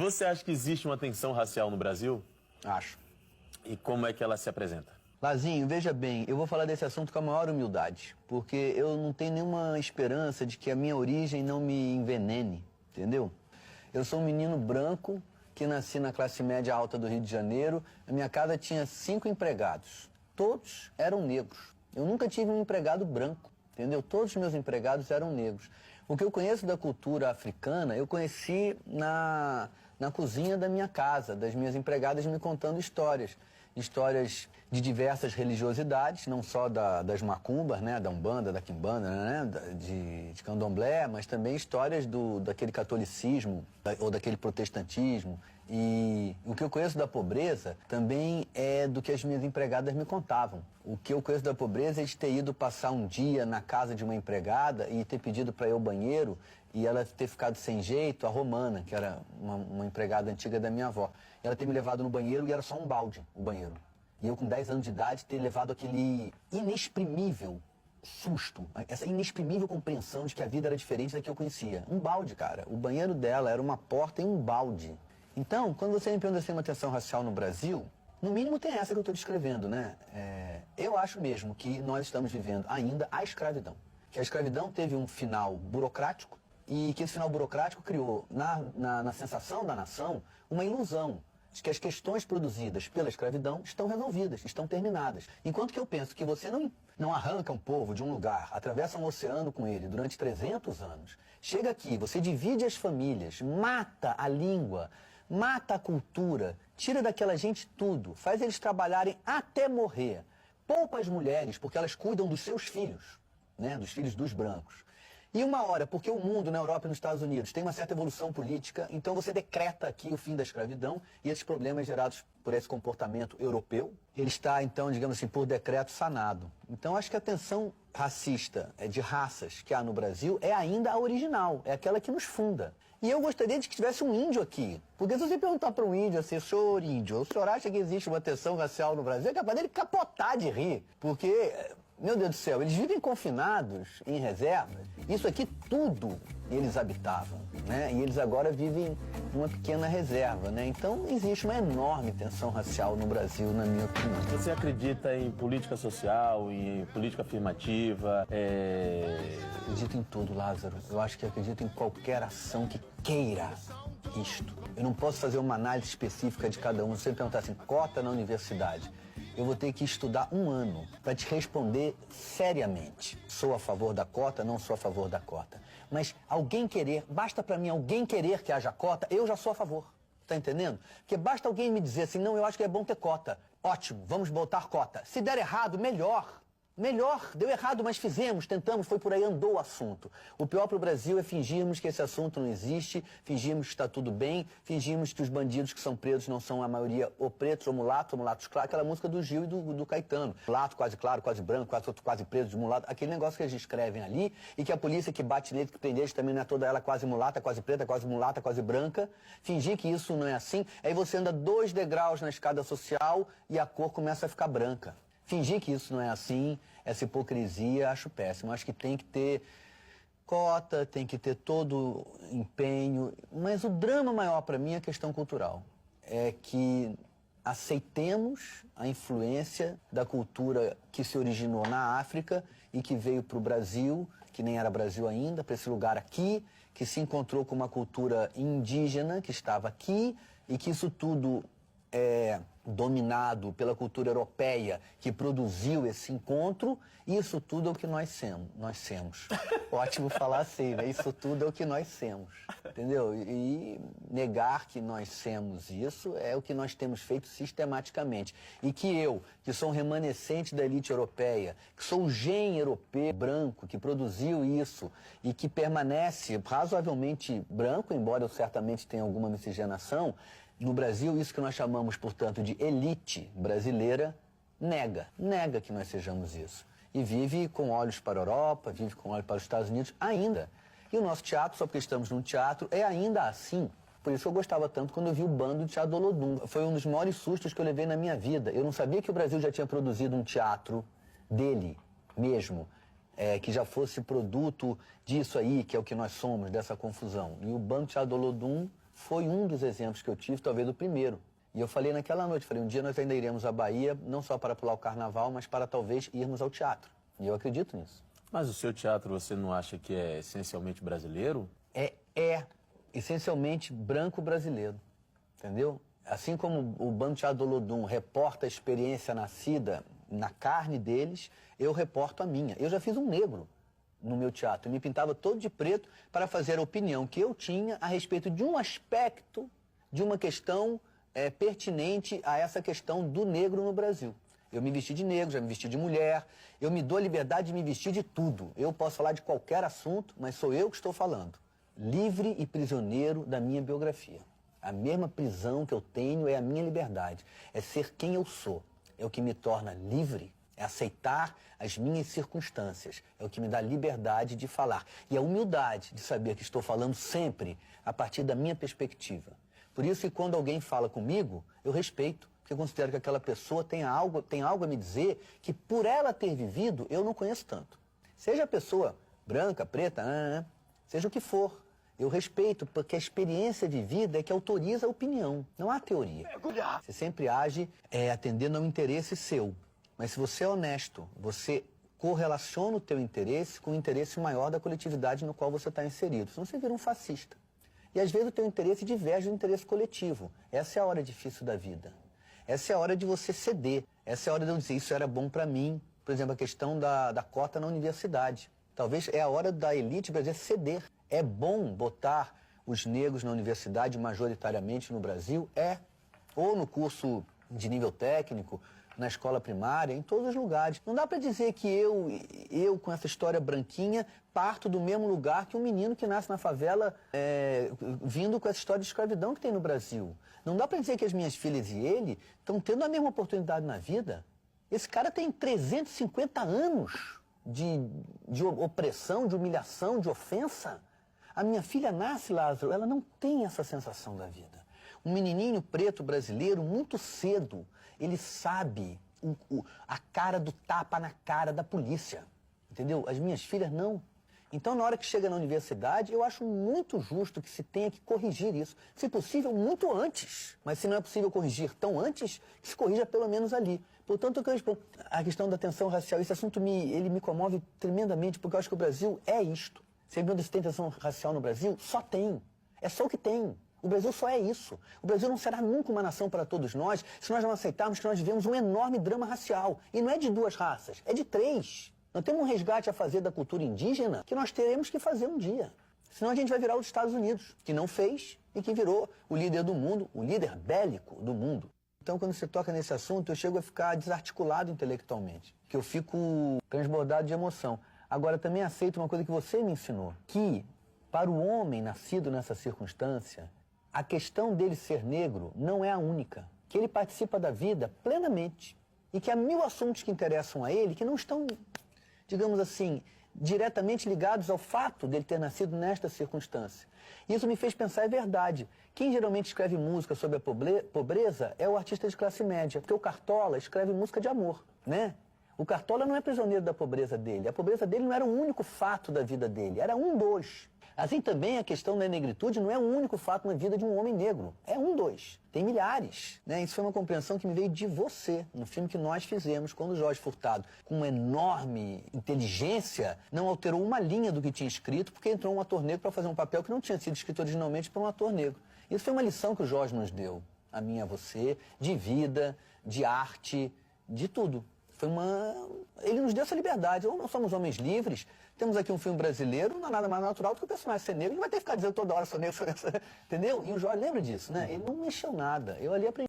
Você acha que existe uma tensão racial no Brasil? Acho. E como é que ela se apresenta? Lazinho, veja bem, eu vou falar desse assunto com a maior humildade, porque eu não tenho nenhuma esperança de que a minha origem não me envenene, entendeu? Eu sou um menino branco que nasci na classe média alta do Rio de Janeiro. A minha casa tinha 5 empregados. Todos eram negros. Eu nunca tive um empregado branco, entendeu? Todos os meus empregados eram negros. O que eu conheço da cultura africana, eu conheci na cozinha da minha casa, das minhas empregadas me contando histórias. Histórias de diversas religiosidades, não só das macumbas, né, da Umbanda, da Quimbanda, né, de Candomblé, mas também histórias daquele catolicismo ou daquele protestantismo. E o que eu conheço da pobreza também é do que as minhas empregadas me contavam. O que eu conheço da pobreza é de ter ido passar um dia na casa de uma empregada e ter pedido para ir ao banheiro e ela ter ficado sem jeito, a Romana, que era uma empregada antiga da minha avó. Ela ter me levado no banheiro e era só um balde, o banheiro. E eu, com 10 anos de idade, ter levado aquele inexprimível susto, essa inexprimível compreensão de que a vida era diferente da que eu conhecia. Um balde, cara. O banheiro dela era uma porta e um balde. Então, quando você me pergunta se tem uma tensão racial no Brasil, no mínimo tem essa que eu estou descrevendo, né? Eu acho mesmo que nós estamos vivendo ainda a escravidão. Que a escravidão teve um final burocrático e que esse final burocrático criou na sensação da nação uma ilusão de que as questões produzidas pela escravidão estão resolvidas, estão terminadas. Enquanto que eu penso que você não arranca um povo de um lugar, atravessa um oceano com ele durante 300 anos, chega aqui, você divide as famílias, mata a língua, mata a cultura, tira daquela gente tudo, faz eles trabalharem até morrer, poupa as mulheres porque elas cuidam dos seus filhos, né, dos filhos dos brancos. E uma hora, porque o mundo na Europa e nos Estados Unidos tem uma certa evolução política, então você decreta aqui o fim da escravidão e esses problemas gerados por esse comportamento europeu, ele está, então, digamos assim, por decreto sanado. Então, acho que a tensão racista de raças que há no Brasil é ainda a original, é aquela que nos funda. E eu gostaria de que tivesse um índio aqui, porque se você perguntar para um índio assim, senhor índio, o senhor acha que existe uma tensão racial no Brasil? É capaz dele capotar de rir, porque... Meu Deus do céu, eles vivem confinados em reservas. Isso aqui tudo eles habitavam, né? E eles agora vivem numa pequena reserva, né? Então existe uma enorme tensão racial no Brasil, na minha opinião. Você acredita em política social, em política afirmativa? Acredito em tudo, Lázaro. Eu acho que acredito em qualquer ação que queira isto. Eu não posso fazer uma análise específica de cada um. Se você perguntar assim, cota na universidade, eu vou ter que estudar 1 ano para te responder seriamente. Sou a favor da cota, não sou a favor da cota. Mas alguém querer, basta para mim alguém querer que haja cota, eu já sou a favor. Tá entendendo? Porque basta alguém me dizer assim, não, eu acho que é bom ter cota. Ótimo, vamos botar cota. Se der errado, melhor. Melhor, deu errado, mas fizemos, tentamos, foi por aí, andou o assunto. O pior para o Brasil é fingirmos que esse assunto não existe, fingirmos que está tudo bem, fingirmos que os bandidos que são presos não são a maioria ou pretos ou mulatos claros, aquela música do Gil e do Caetano. Mulato, quase claro, quase branco, quase preto, de mulato, aquele negócio que eles escrevem ali e que a polícia que bate nele, que prende eles também não é toda ela quase mulata, quase preta, quase mulata, quase branca. Fingir que isso não é assim, aí você anda 2 degraus na escada social e a cor começa a ficar branca. Fingir que isso não é assim, essa hipocrisia, acho péssimo. Acho que tem que ter cota, tem que ter todo empenho. Mas o drama maior para mim é a questão cultural. É que aceitemos a influência da cultura que se originou na África e que veio para o Brasil, que nem era Brasil ainda, para esse lugar aqui, que se encontrou com uma cultura indígena que estava aqui e que isso tudo é dominado pela cultura europeia que produziu esse encontro, isso tudo é o que nós semos. Ótimo falar assim, né? Isso tudo é o que nós semos, entendeu? E negar que nós semos isso é o que nós temos feito sistematicamente. E que eu, que sou um remanescente da elite europeia, que sou o gene europeu branco que produziu isso e que permanece razoavelmente branco, embora eu certamente tenha alguma miscigenação, no Brasil, isso que nós chamamos, portanto, de elite brasileira, nega que nós sejamos isso. E vive com olhos para a Europa, vive com olhos para os Estados Unidos ainda. E o nosso teatro, só porque estamos num teatro, é ainda assim. Por isso eu gostava tanto quando eu vi o Bando de Teatro do Olodum. Foi um dos maiores sustos que eu levei na minha vida. Eu não sabia que o Brasil já tinha produzido um teatro dele mesmo, que já fosse produto disso aí, que é o que nós somos, dessa confusão. E o Bando de Teatro do Olodum foi um dos exemplos que eu tive, talvez o primeiro. E eu falei naquela noite, falei, um dia nós ainda iremos à Bahia, não só para pular o carnaval, mas para talvez irmos ao teatro. E eu acredito nisso. Mas o seu teatro você não acha que é essencialmente brasileiro? É essencialmente branco brasileiro, entendeu? Assim como o Bando Teatro do Olodum reporta a experiência nascida na carne deles, eu reporto a minha. Eu já fiz um negro no meu teatro, eu me pintava todo de preto para fazer a opinião que eu tinha a respeito de um aspecto, de uma questão pertinente a essa questão do negro no Brasil. Eu me vesti de negro, já me vesti de mulher, eu me dou a liberdade de me vestir de tudo. Eu posso falar de qualquer assunto, mas sou eu que estou falando. Livre e prisioneiro da minha biografia. A mesma prisão que eu tenho é a minha liberdade. É ser quem eu sou. É o que me torna livre, é aceitar as minhas circunstâncias. É o que me dá liberdade de falar. E a humildade de saber que estou falando sempre a partir da minha perspectiva. Por isso que quando alguém fala comigo, eu respeito. Porque eu considero que aquela pessoa tem algo a me dizer que por ela ter vivido, eu não conheço tanto. Seja a pessoa branca, preta, seja o que for. Eu respeito, porque a experiência de vida é que autoriza a opinião, não há teoria. Você sempre age atendendo ao interesse seu. Mas se você é honesto, você correlaciona o teu interesse com o interesse maior da coletividade no qual você está inserido. Senão você vira um fascista. E às vezes o teu interesse diverge do interesse coletivo. Essa é a hora difícil da vida. Essa é a hora de você ceder. Essa é a hora de eu dizer, isso era bom para mim. Por exemplo, a questão da cota na universidade. Talvez é a hora da elite brasileira ceder. É bom botar os negros na universidade majoritariamente no Brasil? Ou no curso de nível técnico, na escola primária, em todos os lugares. Não dá para dizer que eu, com essa história branquinha, parto do mesmo lugar que um menino que nasce na favela, vindo com essa história de escravidão que tem no Brasil. Não dá para dizer que as minhas filhas e ele estão tendo a mesma oportunidade na vida. Esse cara tem 350 anos de opressão, de humilhação, de ofensa. A minha filha nasce, Lázaro, ela não tem essa sensação da vida. Um menininho preto brasileiro, muito cedo, ele sabe a cara do tapa na cara da polícia, entendeu? As minhas filhas não. Então, na hora que chega na universidade, eu acho muito justo que se tenha que corrigir isso. Se possível, muito antes. Mas se não é possível corrigir tão antes, que se corrija pelo menos ali. Portanto, a questão da tensão racial, esse assunto ele me comove tremendamente, porque eu acho que o Brasil é isto. Você pergunta se tem tensão racial no Brasil? Só tem. É só o que tem. O Brasil só é isso. O Brasil não será nunca uma nação para todos nós se nós não aceitarmos que nós vivemos um enorme drama racial. E não é de 2 raças, é de 3. Nós temos um resgate a fazer da cultura indígena que nós teremos que fazer um dia. Senão a gente vai virar os Estados Unidos, que não fez e que virou o líder do mundo, o líder bélico do mundo. Então, quando você toca nesse assunto, eu chego a ficar desarticulado intelectualmente, que eu fico transbordado de emoção. Agora, também aceito uma coisa que você me ensinou, que para o homem nascido nessa circunstância, a questão dele ser negro não é a única, que ele participa da vida plenamente e que há 1000 assuntos que interessam a ele que não estão, digamos assim, diretamente ligados ao fato dele ter nascido nesta circunstância. Isso me fez pensar, é verdade, quem geralmente escreve música sobre a pobreza é o artista de classe média, porque o Cartola escreve música de amor, né? O Cartola não é prisioneiro da pobreza dele, a pobreza dele não era o único fato da vida dele, era um dos. Assim também a questão da negritude não é o único fato na vida de um homem negro. É um dos. Tem milhares. Né? Isso foi uma compreensão que me veio de você, no filme que nós fizemos, quando o Jorge Furtado, com uma enorme inteligência, não alterou uma linha do que tinha escrito, porque entrou um ator negro para fazer um papel que não tinha sido escrito originalmente por um ator negro. Isso foi uma lição que o Jorge nos deu, a mim e a você, de vida, de arte, de tudo. Ele nos deu essa liberdade. Nós somos homens livres. Temos aqui um filme brasileiro, não há nada mais natural do que o personagem ser negro. Ele vai ter que ficar dizendo toda hora, sou negro, entendeu? E o Jorge lembra disso, né? Ele não mexeu nada. Eu ali aprendi.